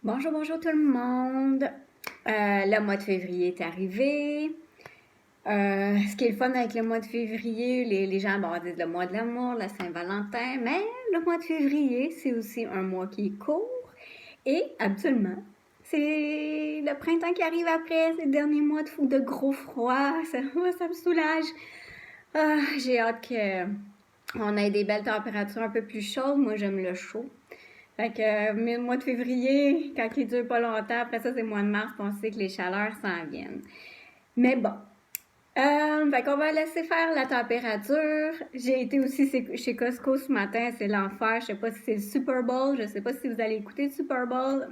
Bonjour, bonjour tout le monde. Le mois de février est arrivé. Ce qui est le fun avec le mois de février, les gens disent le mois de l'amour, la Saint-Valentin, mais le mois de février, c'est aussi un mois qui est court. Et habituellement, c'est le printemps qui arrive après, ces derniers mois de gros froid. Ça me soulage. J'ai hâte qu'on ait des belles températures un peu plus chaudes. Moi, j'aime le chaud. Fait que, mais le mois de février, quand il dure pas longtemps, après ça, c'est le mois de mars, on sait que les chaleurs s'en viennent. Mais bon. Fait qu'on va laisser faire la température. J'ai été aussi chez Costco ce matin, c'est l'enfer. Je sais pas si c'est le Super Bowl, je sais pas si vous allez écouter le Super Bowl.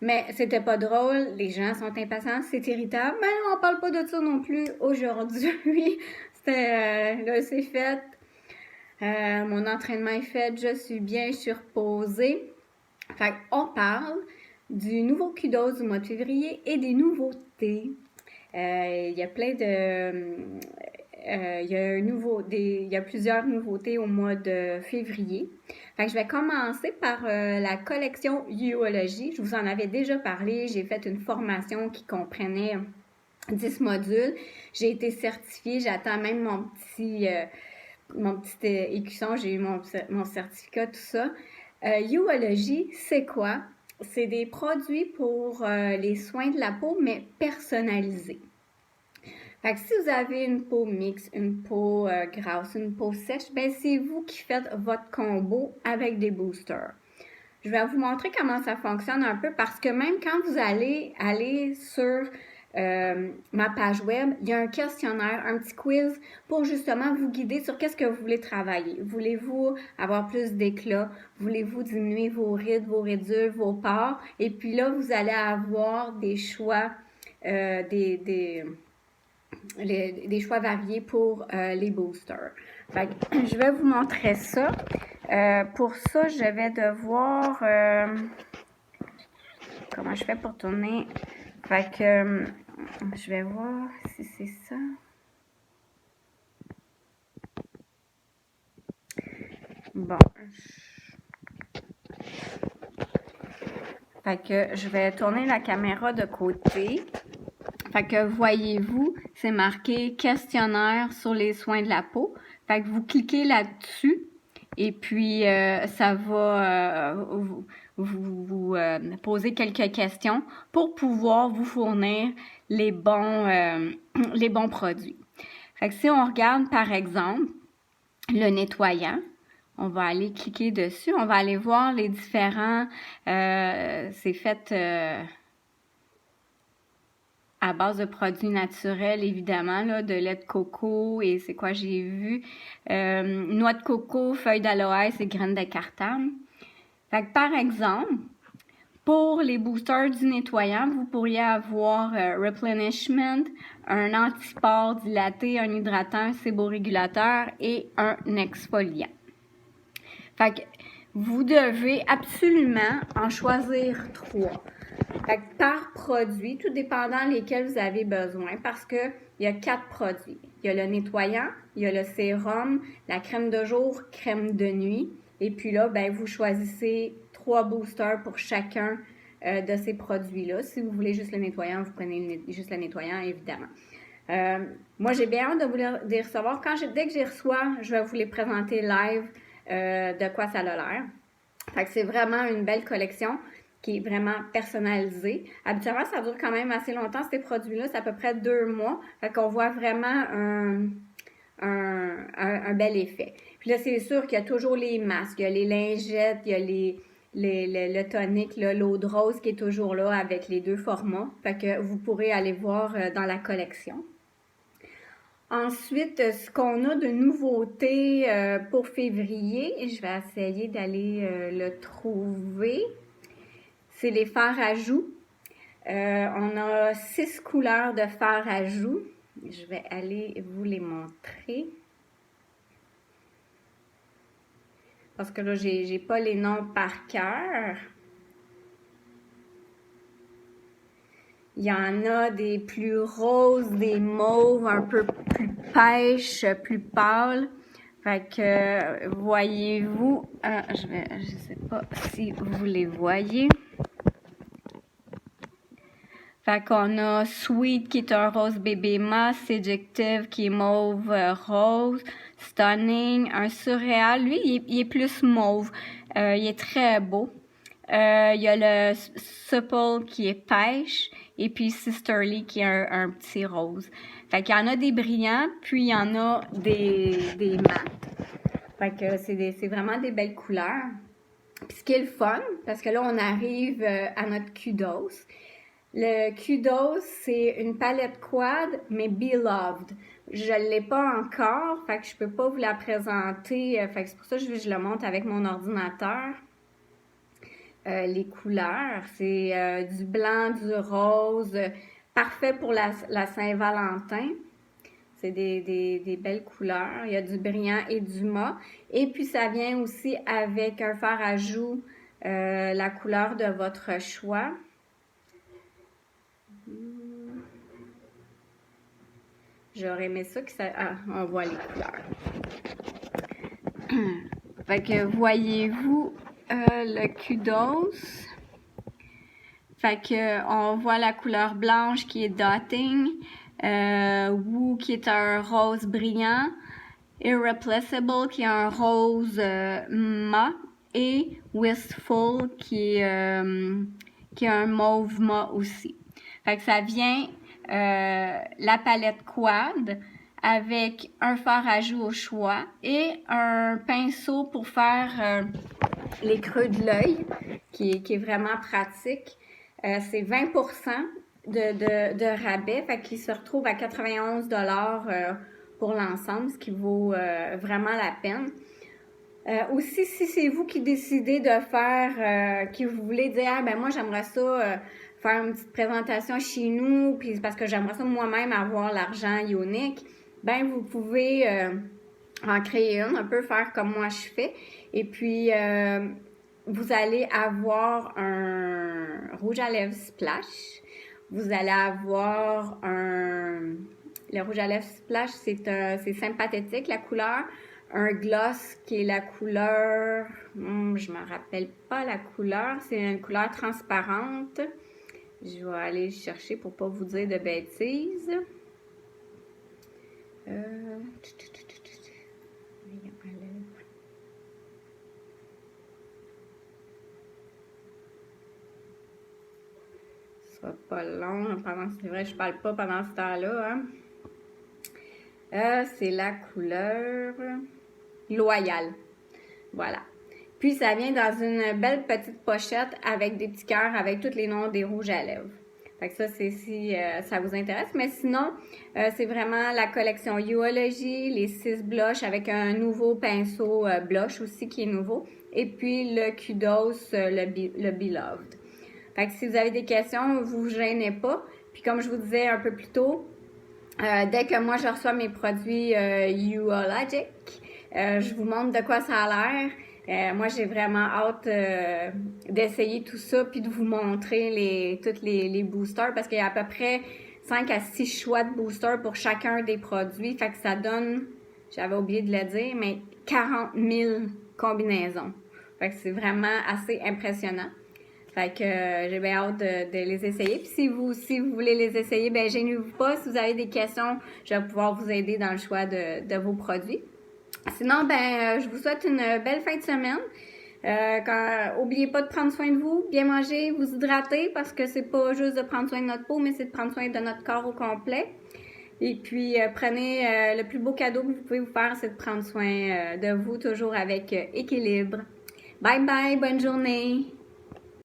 Mais c'était pas drôle, les gens sont impatients, c'est irritable. Mais on parle pas de ça non plus aujourd'hui. Là, c'est fait. Mon entraînement est fait, je suis bien surposée. Fait qu'on parle du nouveau kudos du mois de février et des nouveautés. Il y a plein de... il y a plusieurs nouveautés au mois de février. Fait que je vais commencer par la collection Uology. Je vous en avais déjà parlé. J'ai fait une formation qui comprenait 10 modules. J'ai été certifiée. J'attends même mon petit écusson, j'ai eu mon certificat, tout ça. Uology, c'est quoi? C'est des produits pour les soins de la peau, mais personnalisés. Fait que si vous avez une peau mixte, une peau grasse, une peau sèche, ben c'est vous qui faites votre combo avec des boosters. Je vais vous montrer comment ça fonctionne un peu parce que même quand vous allez aller sur ma page web, il y a un questionnaire, un petit quiz pour justement vous guider sur qu'est-ce que vous voulez travailler. Voulez-vous avoir plus d'éclat? Voulez-vous diminuer vos rides, vos raidures, vos pores? Et puis là, vous allez avoir des choix, des choix variés pour les boosters. Fait que, je vais vous montrer ça. Pour ça, je vais devoir... comment je fais pour tourner? Fait que je vais voir si c'est ça. Bon. Fait que je vais tourner la caméra de côté. Fait que voyez-vous, c'est marqué questionnaire sur les soins de la peau. Fait que vous cliquez là-dessus et puis ça va vous poser quelques questions pour pouvoir vous fournir les bons produits. Fait que si on regarde par exemple le nettoyant, on va aller cliquer dessus, on va aller voir les différents, c'est fait à base de produits naturels, évidemment, là, de lait de coco et c'est quoi j'ai vu, noix de coco, feuilles d'aloès et graines de cartame. Fait que par exemple, pour les boosters du nettoyant, vous pourriez avoir replenishment, un antipore dilaté, un hydratant, un séborégulateur et un exfoliant. Fait que vous devez absolument en choisir 3. Fait que par produit, tout dépendant lesquels vous avez besoin, parce que il y a 4 produits. Il y a le nettoyant, il y a le sérum, la crème de jour, crème de nuit. Et puis là, ben, vous choisissez 3 boosters pour chacun de ces produits-là. Si vous voulez juste le nettoyant, vous prenez juste le nettoyant, évidemment. Moi, j'ai bien hâte de vous les recevoir. Dès que j'y reçois, je vais vous les présenter live de quoi ça a l'air. Fait que c'est vraiment une belle collection qui est vraiment personnalisée. Habituellement, ça dure quand même assez longtemps, ces produits-là. C'est à peu près 2 mois. Fait qu'on voit vraiment un bel effet. Puis là, c'est sûr qu'il y a toujours les masques, il y a les lingettes, il y a le tonic, l'eau de rose qui est toujours là avec les 2 formats. Fait que vous pourrez aller voir dans la collection. Ensuite, ce qu'on a de nouveautés pour février, je vais essayer d'aller le trouver, c'est les fards à joues. On a 6 couleurs de fards à joues. Je vais aller vous les montrer. Parce que là, j'ai pas les noms par cœur. Il y en a des plus roses, des mauves, un peu plus pêche, plus pâles. Fait que, voyez-vous, je sais pas si vous les voyez. Fait qu'on a Sweet qui est un rose bébé moss, Seductive qui est mauve rose, Stunning, un surréal. Lui, il est plus mauve. Il est très beau. Il y a le Supple qui est pêche et puis Sisterly qui est un petit rose. Fait qu'il y en a des brillants, puis il y en a des mats. Fait que c'est vraiment des belles couleurs. Puis ce qui est le fun, parce que là, on arrive à notre Kudos. Le Kudos, c'est une palette quad, mais Beloved. Je ne l'ai pas encore, fait que je peux pas vous la présenter. Fait que c'est pour ça que je le monte avec mon ordinateur. Les couleurs, c'est du blanc, du rose, parfait pour la Saint-Valentin. C'est des belles couleurs. Il y a du brillant et du mat. Et puis, ça vient aussi avec un fard à joues, la couleur de votre choix. J'aurais aimé ça que ça... Ah, on voit les couleurs. Fait que, voyez-vous le Kudos? Fait que, on voit la couleur blanche qui est Dotting. Woo qui est un rose brillant, Irreplaceable qui est un rose mat et Wistful qui est un mauve mat aussi. Fait que ça vient la palette quad avec un fard à joues au choix et un pinceau pour faire les creux de l'œil qui est vraiment pratique. C'est 20% de rabais, fait qu'il se retrouve à 91 $ pour l'ensemble, ce qui vaut vraiment la peine. Aussi, si c'est vous qui décidez de faire, que vous voulez dire, ah, ben moi j'aimerais ça faire une petite présentation chez nous, puis parce que j'aimerais ça moi-même avoir l'argent unique, ben vous pouvez en créer une, un peu faire comme moi je fais, et puis vous allez avoir un rouge à lèvres splash. Vous allez avoir le rouge à lèvres splash, c'est sympathique la couleur. Un gloss qui est la couleur, je me rappelle pas la couleur, c'est une couleur transparente. Je vais aller chercher pour pas vous dire de bêtises. Ce sera pas long, c'est vrai, je parle pas pendant ce temps-là. Hein? C'est la couleur Loyal. Voilà. Puis, ça vient dans une belle petite pochette avec des petits cœurs avec tous les noms des rouges à lèvres. Fait que ça, c'est si ça vous intéresse. Mais sinon, c'est vraiment la collection Youology, les 6 blushs avec un nouveau pinceau blush aussi qui est nouveau. Et puis, le Kudos, le Beloved. Fait que si vous avez des questions, vous vous gênez pas. Puis, comme je vous disais un peu plus tôt, dès que moi, je reçois mes produits Youologic, je vous montre de quoi ça a l'air. Moi, j'ai vraiment hâte d'essayer tout ça puis de vous montrer tous les boosters parce qu'il y a à peu près 5 à 6 choix de boosters pour chacun des produits. Fait que ça donne, j'avais oublié de le dire, mais 40 000 combinaisons. Fait que c'est vraiment assez impressionnant. Fait que j'ai bien hâte de les essayer. Puis si vous voulez les essayer, ben gênez-vous pas. Si vous avez des questions, je vais pouvoir vous aider dans le choix de vos produits. Sinon, ben je vous souhaite une belle fin de semaine. Oubliez pas de prendre soin de vous, bien manger, vous hydrater parce que c'est pas juste de prendre soin de notre peau, mais c'est de prendre soin de notre corps au complet. Et puis, prenez le plus beau cadeau que vous pouvez vous faire, c'est de prendre soin de vous toujours avec équilibre. Bye bye, bonne journée!